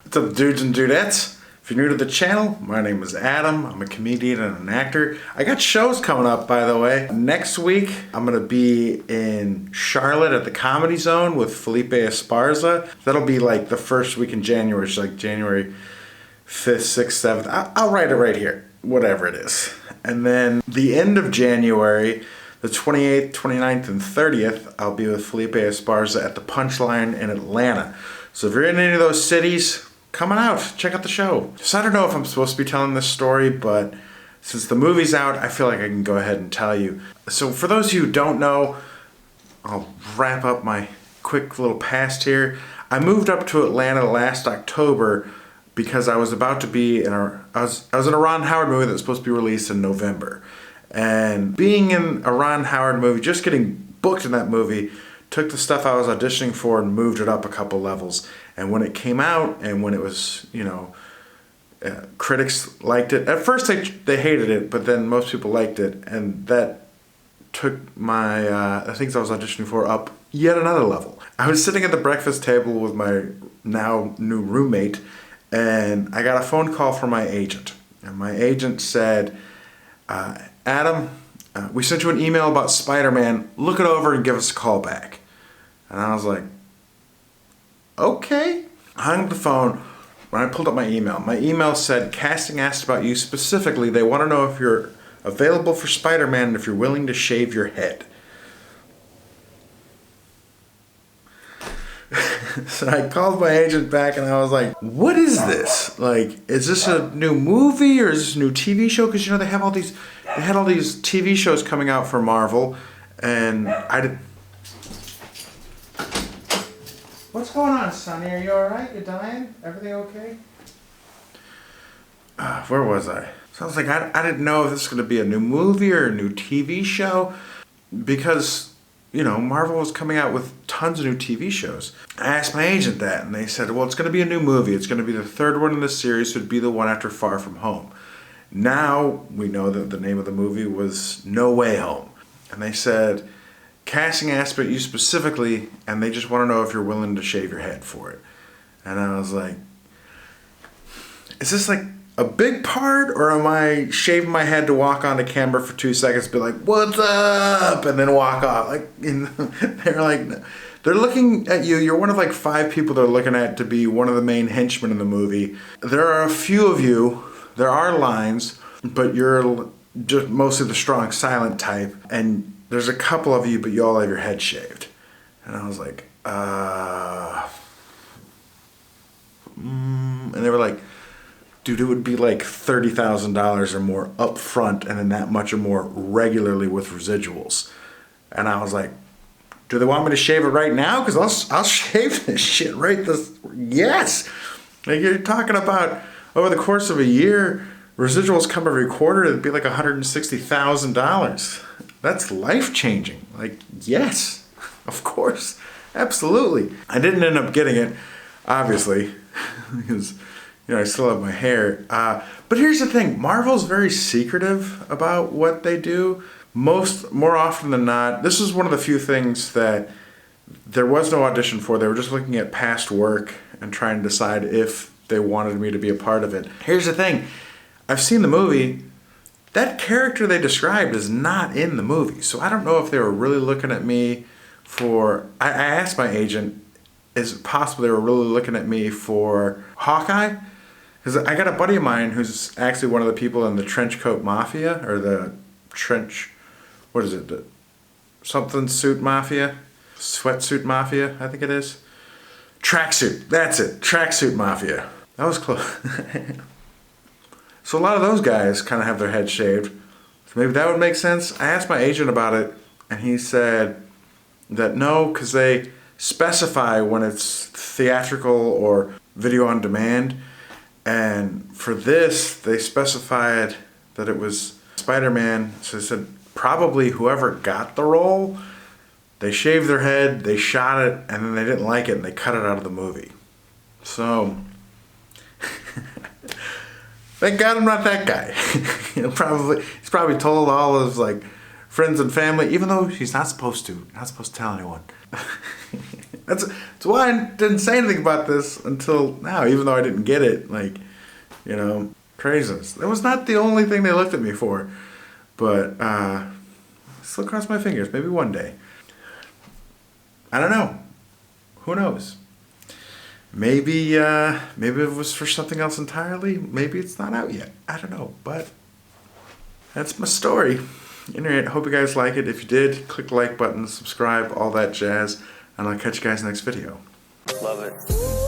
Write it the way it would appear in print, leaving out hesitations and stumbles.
What's up, dudes and dudettes? If you're new to the channel, my name is Adam. I'm a comedian and an actor. I got shows coming up, by the way. Next week, I'm gonna be in Charlotte at the Comedy Zone with Felipe Esparza. That'll be like the first week in January, it's like January 5th, 6th, 7th. I'll write it right here, whatever it is. And then the end of January, the 28th, 29th, and 30th, I'll be with Felipe Esparza at the Punchline in Atlanta. So if you're in any of those cities, come on out, check out the show. So I don't know if I'm supposed to be telling this story, but since the movie's out, I feel like I can go ahead and tell you. So for those of you who don't know, I'll wrap up my quick little past here. I moved up to Atlanta last October because I was about to be in I was in a Ron Howard movie that was supposed to be released in November. And being in a Ron Howard movie, just getting booked in that movie, took the stuff I was auditioning for and moved it up a couple levels. And when it came out and when it was, critics liked it. At first they hated it, but then most people liked it. And that took my the things I was auditioning for up yet another level. I was sitting at the breakfast table with my now new roommate, and I got a phone call from my agent. And my agent said, Adam, we sent you an email about Spider-Man. Look it over and give us a call back. And I was like, okay. I hung up the phone. When I pulled up my email said, casting asked about you specifically. They want to know if you're available for Spider-Man and if you're willing to shave your head. So I called my agent back and I was like, what is this? Like, is this a new movie or is this a new TV show? Because, they had all these TV shows coming out for Marvel, and I did. What's going on, Sonny? Are you all right? You dying? Everything okay? Where was I? So I was like, I didn't know if this was going to be a new movie or a new TV show, because Marvel was coming out with tons of new TV shows. I asked my agent that, and they said, well, it's going to be a new movie. It's going to be the third one in the series. So it'd be the one after Far From Home. Now we know that the name of the movie was No Way Home. And they said, casting asked about you specifically, and they just want to know if you're willing to shave your head for it. And I was like, is this like a big part, or am I shaving my head to walk onto camera for 2 seconds, be like, what's up, and then walk off? They're like, they're looking at you. You're one of like 5 people they're looking at to be one of the main henchmen in the movie. There are a few of you. There are lines, but you're just mostly the strong, silent type. And there's a couple of you, but you all have your head shaved. And I was like, And they were like, dude, it would be like $30,000 or more up front, and then that much or more regularly with residuals. And I was like, do they want me to shave it right now? Because I'll shave this shit right this. Yes. Like, you're talking about over the course of a year, residuals come every quarter. It'd be like $160,000. That's life changing. Like, yes, of course, absolutely. I didn't end up getting it, obviously, because I still have my hair. But here's the thing: Marvel's very secretive about what they do. More often than not, this is one of the few things that there was no audition for. They were just looking at past work and trying to decide if they wanted me to be a part of it. Here's the thing: I've seen the movie. That character they described is not in the movie. So I don't know if they were really looking at me for... I asked my agent, is it possible they were really looking at me for Hawkeye? Because I got a buddy of mine who's actually one of the people in the trench coat mafia, or the trench... What is it? The something suit mafia? Sweatsuit mafia, I think it is. Tracksuit. That's it. Tracksuit mafia. That was close. So a lot of those guys kind of have their head shaved. So maybe that would make sense. I asked my agent about it, and he said that no, because they specify when it's theatrical or video on demand. And for this, they specified that it was Spider-Man. So they said probably whoever got the role, they shaved their head, they shot it, and then they didn't like it, and they cut it out of the movie. So... thank God I'm not that guy. He's probably told all his friends and family, even though he's not supposed to tell anyone. That's It's why I didn't say anything about this until now, even though I didn't get it. Like, you know, craziness. That was not the only thing they looked at me for. But, still cross my fingers. Maybe one day. I don't know. Who knows? Maybe it was for something else entirely. Maybe it's not out yet. I don't know. But that's my story. Internet, hope you guys like it. If you did, click the like button, subscribe, all that jazz. And I'll catch you guys next video. Love it.